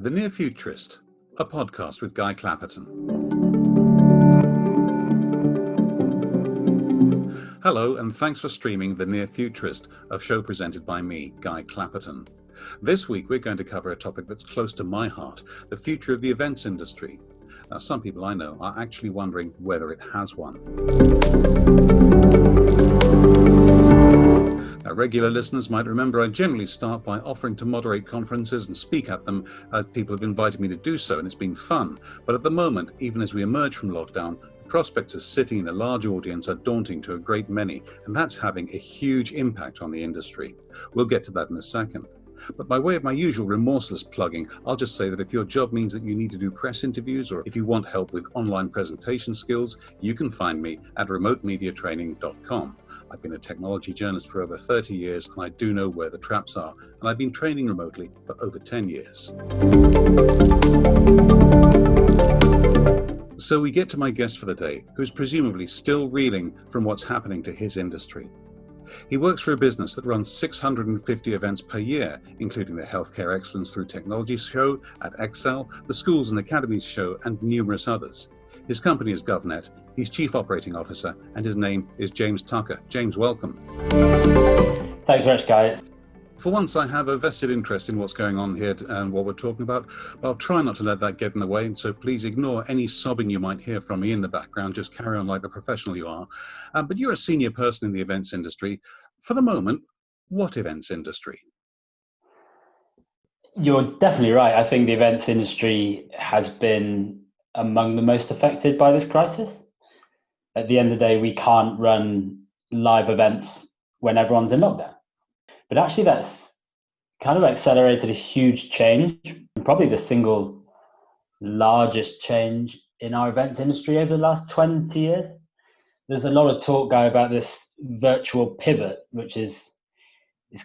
The Near Futurist, a podcast with Guy Clapperton. Hello, and thanks for streaming The Near Futurist, a show presented by me, Guy Clapperton. This week we're going to cover a topic that's close to my heart, the future of the events industry. Now, some people I know are actually wondering whether it has one. Now, regular listeners might remember I generally start by offering to moderate conferences and speak at them. People have invited me to do so, and it's been fun. But at the moment, even as we emerge from lockdown, the prospects of sitting in a large audience are daunting to a great many, and that's having a huge impact on the industry. We'll get to that in a second. But by way of my usual remorseless plugging, I'll just say that if your job means that you need to do press interviews or if you want help with online presentation skills, you can find me at remotemediatraining.com. I've been a technology journalist for over 30 years, and I do know where the traps are, and I've been training remotely for over 10 years. So we get to my guest for the day, who's presumably still reeling from what's happening to his industry. He works for a business that runs 650 events per year, including the Healthcare Excellence Through Technology show at Excel, the Schools and Academies show, and numerous others. His company is GovNet, he's Chief Operating Officer, and his name is James Tucker. James, welcome. Thanks very much, Guy. For once, I have a vested interest in what's going on here and what we're talking about, but I'll try not to let that get in the way, so please ignore any sobbing you might hear from me in the background. Just carry on like the professional you are. But you're a senior person in the events industry. For the moment, what events industry? You're definitely right. I think the events industry has been among the most affected by this crisis. At the end of the day, we can't run live events when everyone's in lockdown. But actually, that's kind of accelerated a huge change, and probably the single largest change in our events industry over the last 20 years. There's a lot of talk, Guy, about this virtual pivot, which is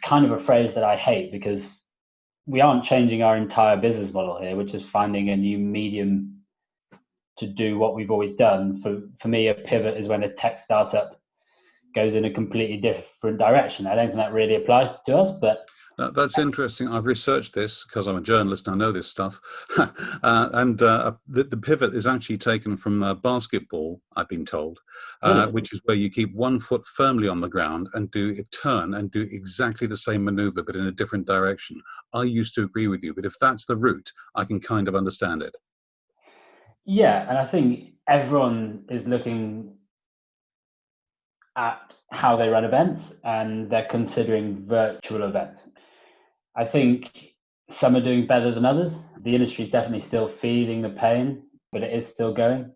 kind of a phrase that I hate because we aren't changing our entire business model here. We're just finding a new medium to do what we've always done. For me, a pivot is when a tech startup goes in a completely different direction. I don't think that really applies to us, but... That's interesting. I've researched this because I'm a journalist and I know this stuff. The pivot is actually taken from basketball, I've been told, which is where you keep one foot firmly on the ground and do a turn and do exactly the same maneuver, but in a different direction. I used to agree with you, but if that's the route, I can kind of understand it. Yeah, and I think everyone is looking at how they run events, and they're considering virtual events. I think some are doing better than others. The industry is definitely still feeling the pain, but it is still going.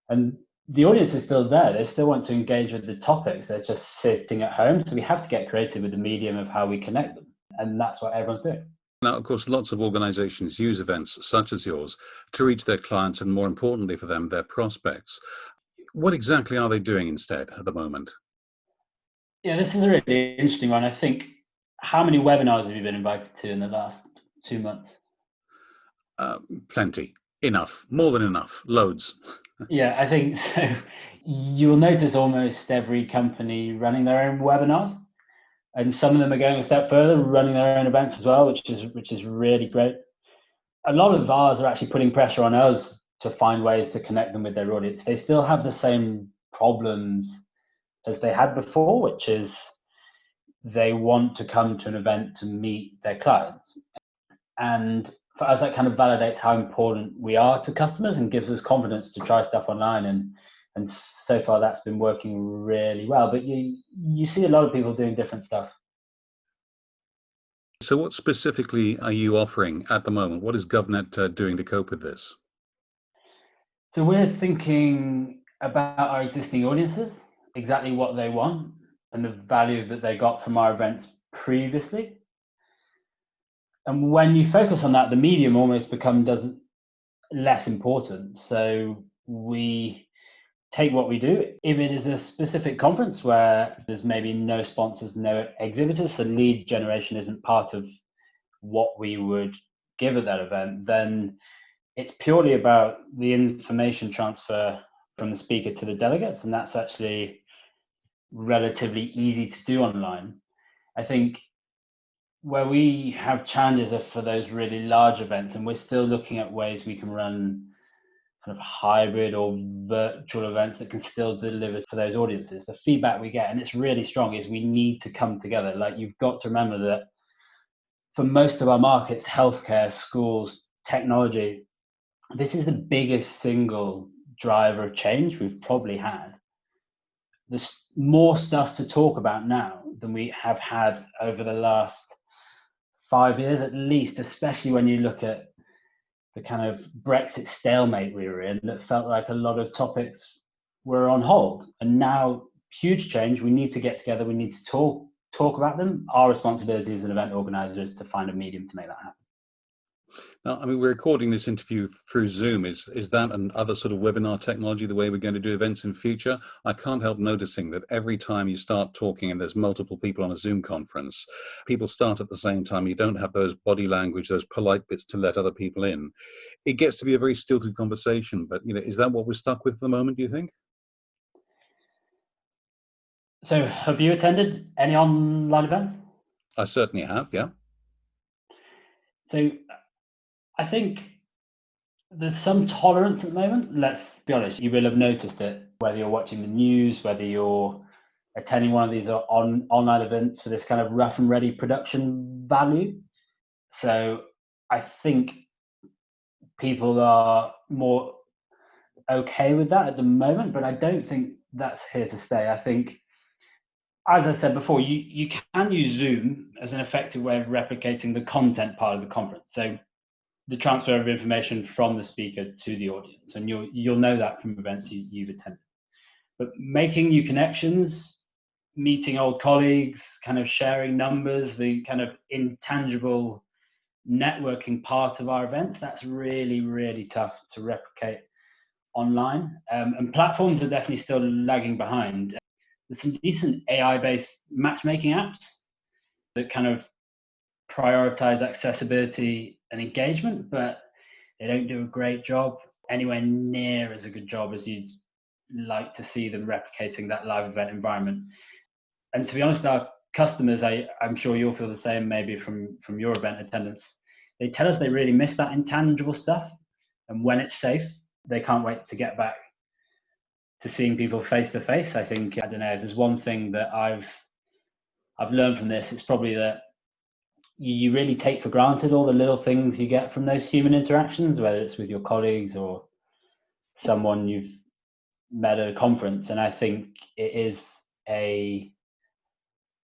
And the audience is still there. They still want to engage with the topics. They're just sitting at home. So we have to get creative with the medium of how we connect them. And that's what everyone's doing. Now, of course, lots of organizations use events such as yours to reach their clients and, more importantly for them, their prospects. What exactly are they doing instead at the moment? Yeah, this is a really interesting one. I think, how many webinars have you been invited to in the last 2 months? Plenty. Enough. More than enough. Loads. Yeah, I think so. You'll notice almost every company running their own webinars, and some of them are going a step further, running their own events as well, which is really great. A lot of ours are actually putting pressure on us to find ways to connect them with their audience. They still have the same problems as they had before, which is they want to come to an event to meet their clients. And for us, that kind of validates how important we are to customers and gives us confidence to try stuff online. And so far, that's been working really well. But you see a lot of people doing different stuff. So what specifically are you offering at the moment? What is GovNet doing to cope with this? So we're thinking about our existing audiences, exactly what they want and the value that they got from our events previously. And when you focus on that, the medium almost becomes less important. So we take what we do. If it is a specific conference where there's maybe no sponsors, no exhibitors, so lead generation isn't part of what we would give at that event, then it's purely about the information transfer from the speaker to the delegates, and that's actually relatively easy to do online. I think Where we have challenges are for those really large events, and we're still looking at ways we can run kind of hybrid or virtual events that can still deliver for those audiences. The feedback we get, and it's really strong, is we need to come together. Like, you've got to remember that for most of our markets, healthcare, schools, technology, this is the biggest single driver of change we've probably had. There's more stuff to talk about now than we have had over the last 5 years at least, especially when you look at the kind of Brexit stalemate we were in, that felt like a lot of topics were on hold. And now, huge change. We need to get together. We need to talk about them. Our responsibility as an event organizer is to find a medium to make that happen. Now, I mean, we're recording this interview through Zoom. Is that and other sort of webinar technology the way we're going to do events in future? I can't help noticing that every time you start talking and there's multiple people on a Zoom conference, people start at the same time. You don't have those body language, those polite bits to let other people in. It gets to be a very stilted conversation. But is that what we're stuck with at the moment, do you think? So, have you attended any online events? I certainly have, yeah. So, I think there's some tolerance at the moment. Let's be honest, you will have noticed it, whether you're watching the news, whether you're attending one of these online events, for this kind of rough and ready production value. So I think people are more okay with that at the moment, but I don't think that's here to stay. I think, as I said before, you can use Zoom as an effective way of replicating the content part of the conference. So the transfer of information from the speaker to the audience, and you'll know that from events you've attended. But making new connections, meeting old colleagues, kind of sharing numbers, the kind of intangible networking part of our events, that's really, really tough to replicate online. And platforms are definitely still lagging behind. There's some decent AI-based matchmaking apps that kind of prioritize accessibility and engagement, but they don't do a great job, anywhere near as a good job as you'd like to see them replicating that live event environment. And to be honest, our customers, I'm sure you'll feel the same maybe from your event attendance, they tell us they really miss that intangible stuff. And when it's safe, they can't wait to get back to seeing people face to face. I think, I don't know, if there's one thing that I've learned from this, it's probably that you really take for granted all the little things you get from those human interactions, whether it's with your colleagues or someone you've met at a conference. And I think it is a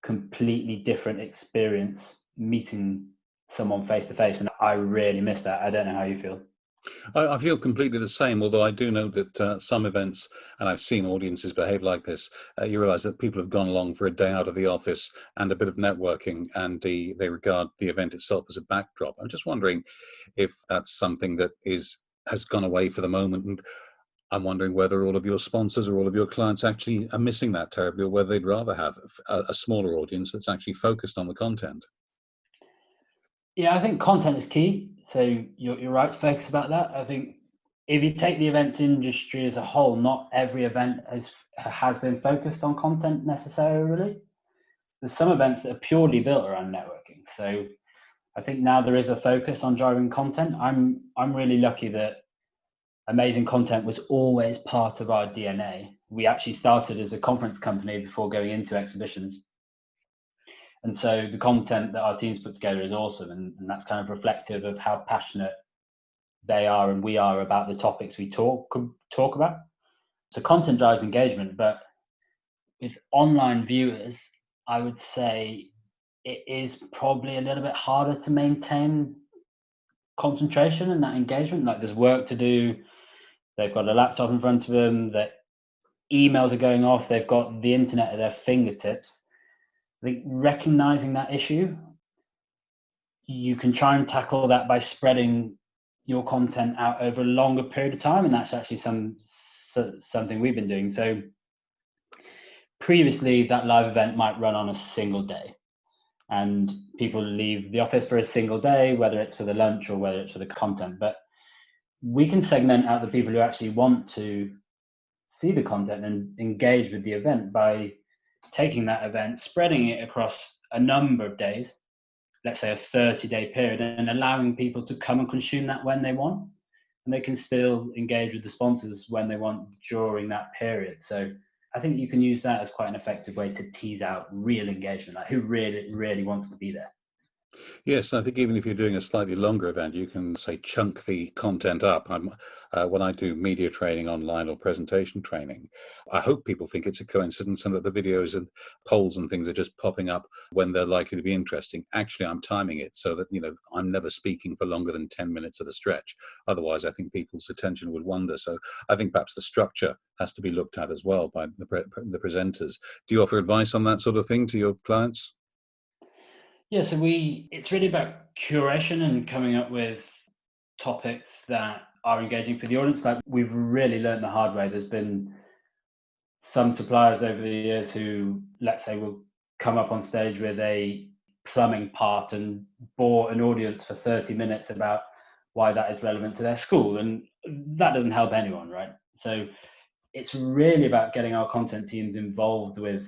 completely different experience meeting someone face to face, and I really miss that. I don't know how you feel. I feel completely the same, although I do know that some events, and I've seen audiences behave like this, you realize that people have gone along for a day out of the office and a bit of networking, and they regard the event itself as a backdrop. I'm just wondering if that's something that has gone away for the moment, and I'm wondering whether all of your sponsors or all of your clients actually are missing that terribly, or whether they'd rather have a smaller audience that's actually focused on the content. Yeah, I think content is key. So you're right to focus about that. I think if you take the events industry as a whole, not every event has been focused on content necessarily. There's some events that are purely built around networking. So I think now there is a focus on driving content. I'm really lucky that amazing content was always part of our DNA. We actually started as a conference company before going into exhibitions. And so the content that our teams put together is awesome. And that's kind of reflective of how passionate they are and we are about the topics we talk about. So content drives engagement, but with online viewers, I would say it is probably a little bit harder to maintain concentration and that engagement. Like, there's work to do. They've got a laptop in front of them, that emails are going off, they've got the internet at their fingertips. I think recognizing that issue, you can try and tackle that by spreading your content out over a longer period of time, and that's actually something we've been doing. So previously, that live event might run on a single day, and people leave the office for a single day, whether it's for the lunch or whether it's for the content. But we can segment out the people who actually want to see the content and engage with the event by taking that event, spreading it across a number of days, let's say, a 30-day period, and allowing people to come and consume that when they want. And they can still engage with the sponsors when they want during that period. So I think you can use that as quite an effective way to tease out real engagement, like who really wants to be there. Yes, I think even if you're doing a slightly longer event, you can say chunk the content up. When I do media training online or presentation training, I hope people think it's a coincidence and that the videos and polls and things are just popping up when they're likely to be interesting. Actually, I'm timing it so that, I'm never speaking for longer than 10 minutes at a stretch. Otherwise, I think people's attention would wander. So I think perhaps the structure has to be looked at as well by the presenters. Do you offer advice on that sort of thing to your clients? Yeah, so it's really about curation and coming up with topics that are engaging for the audience. Like, we've really learned the hard way. There's been some suppliers over the years who, let's say, will come up on stage with a plumbing part and bore an audience for 30 minutes about why that is relevant to their school. And that doesn't help anyone, right? So it's really about getting our content teams involved with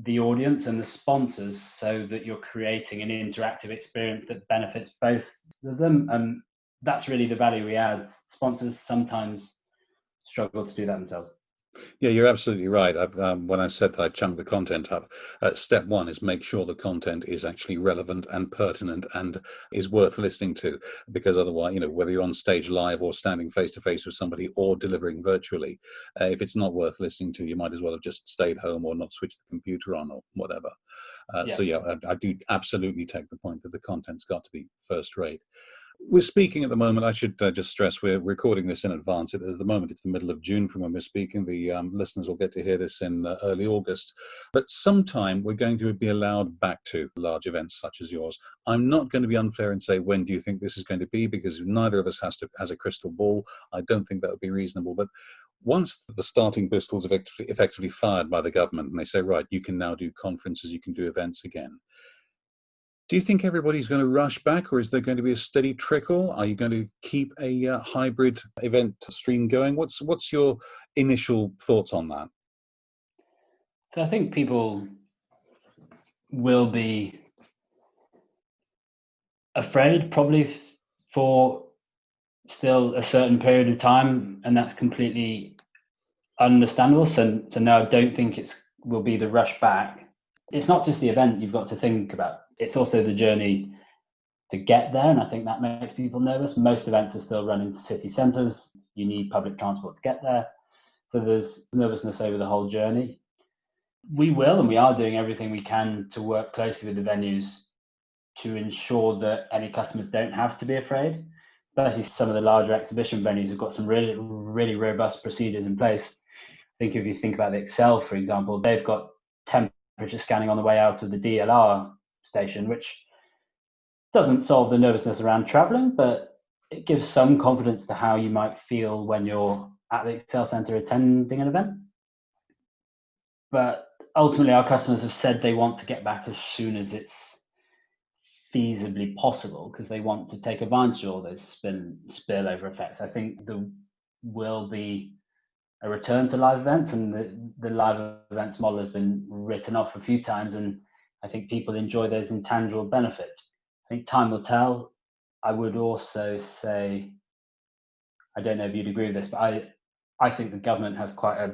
the audience and the sponsors so that you're creating an interactive experience that benefits both of them. And that's really the value we add. Sponsors sometimes struggle to do that themselves. Yeah, you're absolutely right. When I said that I chunk the content up, step one is make sure the content is actually relevant and pertinent and is worth listening to. Because otherwise, whether you're on stage live or standing face to face with somebody or delivering virtually, if it's not worth listening to, you might as well have just stayed home or not switched the computer on or whatever. Yeah. So yeah, I do absolutely take the point that the content's got to be first rate. We're speaking at the moment. I should just stress we're recording this in advance. At the moment, it's the middle of June from when we're speaking. The listeners will get to hear this in early August. But sometime we're going to be allowed back to large events such as yours. I'm not going to be unfair and say, when do you think this is going to be? Because neither of us has a crystal ball. I don't think that would be reasonable. But once the starting pistol's effectively fired by the government and they say, right, you can now do conferences, you can do events again. Do you think everybody's going to rush back, or is there going to be a steady trickle? Are you going to keep a hybrid event stream going? What's your initial thoughts on that? So I think people will be afraid probably for still a certain period of time, and that's completely understandable. So no, I don't think it will be the rush back. It's not just the event you've got to think about. It's also the journey to get there, and I think that makes people nervous. Most events are still run in city centres. You need public transport to get there. So there's nervousness over the whole journey. We will, and we are doing everything we can to work closely with the venues to ensure that any customers don't have to be afraid. Especially some of the larger exhibition venues have got some really robust procedures in place. If you think about the Excel, for example, they've got temperature scanning on the way out of the DLR station, which doesn't solve the nervousness around traveling, but it gives some confidence to how you might feel when you're at the Excel Centre attending an event. But ultimately, our customers have said they want to get back as soon as it's feasibly possible because they want to take advantage of all those spillover effects. I think there will be a return to live events, and the live events model has been written off a few times, and I think people enjoy those intangible benefits. I think time will tell. I would also say, I don't know if you'd agree with this, but I think the government has quite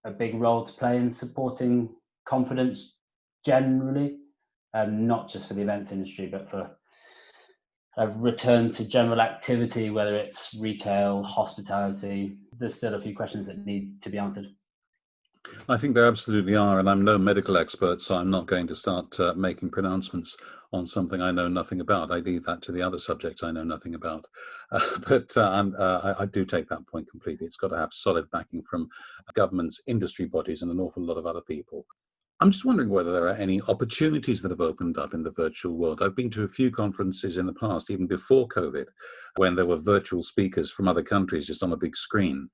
a big role to play in supporting confidence generally, not just for the events industry, but for a return to general activity, whether it's retail, hospitality. There's still a few questions that need to be answered. I think there absolutely are, and I'm no medical expert, so I'm not going to start making pronouncements on something I know nothing about. I leave that to the other subjects I know nothing about. But I do take that point completely. It's got to have solid backing from governments, industry bodies, and an awful lot of other people. I'm just wondering whether there are any opportunities that have opened up in the virtual world. I've been to a few conferences in the past, even before COVID, when there were virtual speakers from other countries just on a big screen.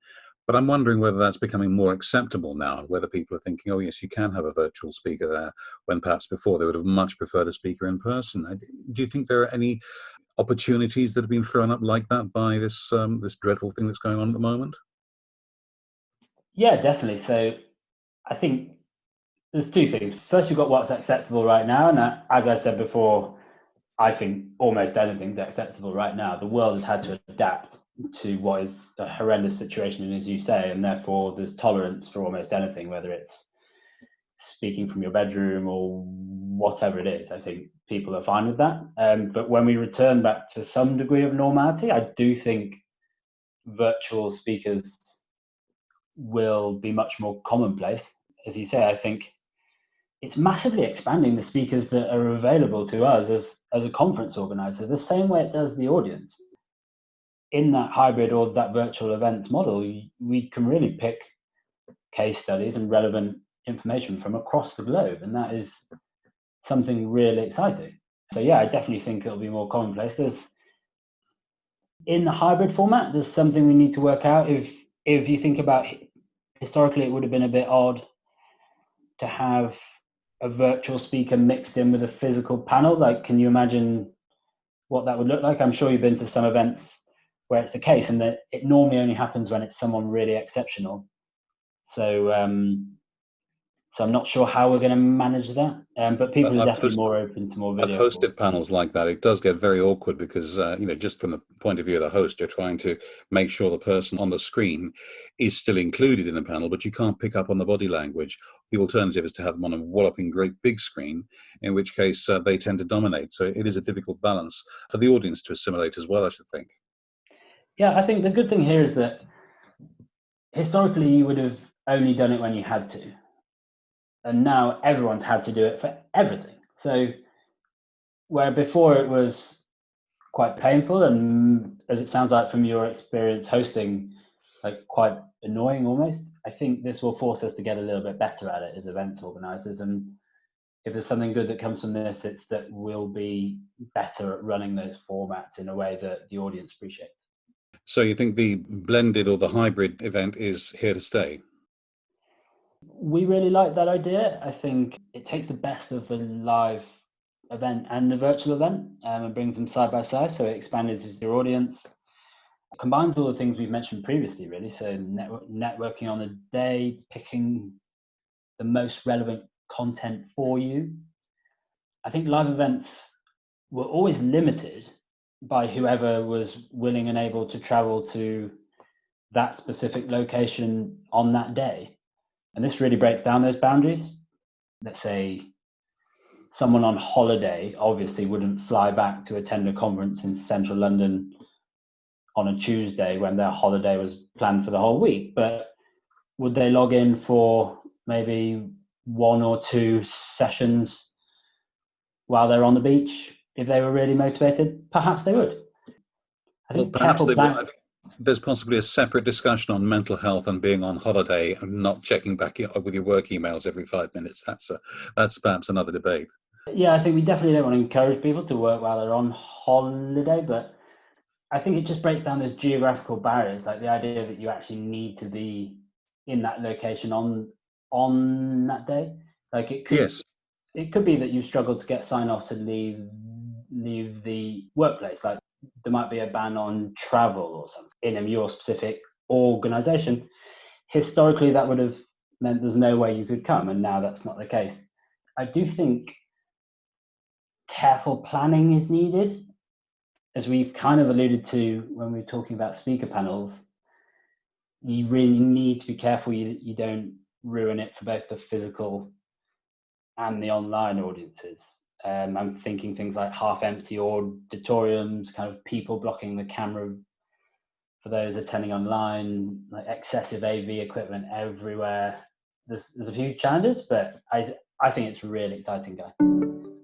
But I'm wondering whether that's becoming more acceptable now, whether people are thinking, oh, yes, you can have a virtual speaker there, when perhaps before they would have much preferred a speaker in person. Do you think there are any opportunities that have been thrown up like that by this dreadful thing that's going on at the moment? Yeah, definitely. So I think there's two things. First, you've got what's acceptable right now, and as I said before, I think almost anything's acceptable right now. The world has had to adapt to what is a horrendous situation, as you say, and therefore there's tolerance for almost anything, whether it's speaking from your bedroom or whatever it is. I think people are fine with that. But when we return back to some degree of normality, I do think virtual speakers will be much more commonplace. As you say, I think it's massively expanding the speakers that are available to us as a conference organizer, the same way it does the audience. In that hybrid or that virtual events model, we can really pick case studies and relevant information from across the globe, and that is something really exciting. So yeah, I definitely think it'll be more commonplace. In the hybrid format, there's something we need to work out. If you think about historically, it would have been a bit odd to have a virtual speaker mixed in with a physical panel. Like, can you imagine what that would look like? I'm sure you've been to some events where it's the case, and that it normally only happens when it's someone really exceptional. So I'm not sure how we're going to manage that, but people are definitely more open to more video. I've hosted panels like that. It does get very awkward because, just from the point of view of the host, you're trying to make sure the person on the screen is still included in the panel, but you can't pick up on the body language. The alternative is to have them on a walloping great big screen, in which case they tend to dominate. So it is a difficult balance for the audience to assimilate as well, I should think. Yeah, I think the good thing here is that historically you would have only done it when you had to. And now everyone's had to do it for everything. So where before it was quite painful, and as it sounds like from your experience hosting, like quite annoying almost, I think this will force us to get a little bit better at it as events organizers. And if there's something good that comes from this, it's that we'll be better at running those formats in a way that the audience appreciates. So you think the blended or the hybrid event is here to stay? We really like that idea. I think it takes the best of the live event and the virtual event and brings them side by side. So it expands your audience, combines all the things we've mentioned previously, really. So networking on the day, picking the most relevant content for you. I think live events were always limited by whoever was willing and able to travel to that specific location on that day. And this really breaks down those boundaries. Let's say someone on holiday obviously wouldn't fly back to attend a conference in central London on a Tuesday when their holiday was planned for the whole week. But would they log in for maybe 1 or 2 sessions while they're on the beach if they were really motivated? Perhaps they would. I think perhaps they would. There's possibly a separate discussion on mental health and being on holiday and not checking back with your work emails every 5 minutes. That's perhaps another debate. Yeah, I think we definitely don't want to encourage people to work while they're on holiday, but I think it just breaks down those geographical barriers, like the idea that you actually need to be in that location on that day. Like it could be that you struggle to get sign off to leave the workplace. Like there might be a ban on travel or something in your specific organization. Historically, that would have meant there's no way you could come, and now that's not the case. I do think careful planning is needed, as we've kind of alluded to when we were talking about speaker panels. You really need to be careful you don't ruin it for both the physical and the online audiences. I'm thinking things like half-empty auditoriums, kind of people blocking the camera for those attending online, like excessive AV equipment everywhere. There's a few challenges, but I think it's really exciting, Guy.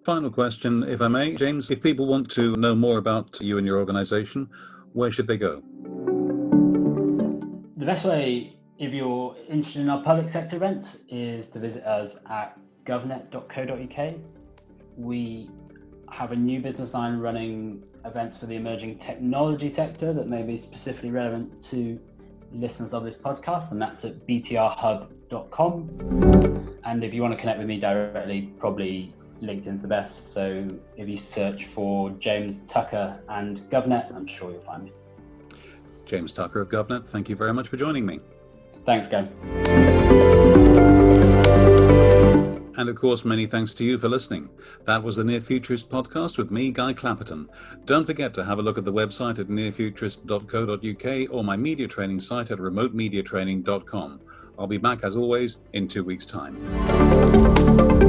Final question, if I may. James, if people want to know more about you and your organization, where should they go? The best way, if you're interested in our public sector events, is to visit us at govnet.co.uk. We have a new business line running events for the emerging technology sector that may be specifically relevant to listeners of this podcast, and that's at btrhub.com. And if you want to connect with me directly, probably LinkedIn's the best. So if you search for James Tucker and GovNet, I'm sure you'll find me. James Tucker of GovNet, thank you very much for joining me. Thanks, Guy. And of course, many thanks to you for listening. That was the Near Futurist podcast with me, Guy Clapperton. Don't forget to have a look at the website at nearfuturist.co.uk or my media training site at remotemediatraining.com. I'll be back as always in 2 weeks' time.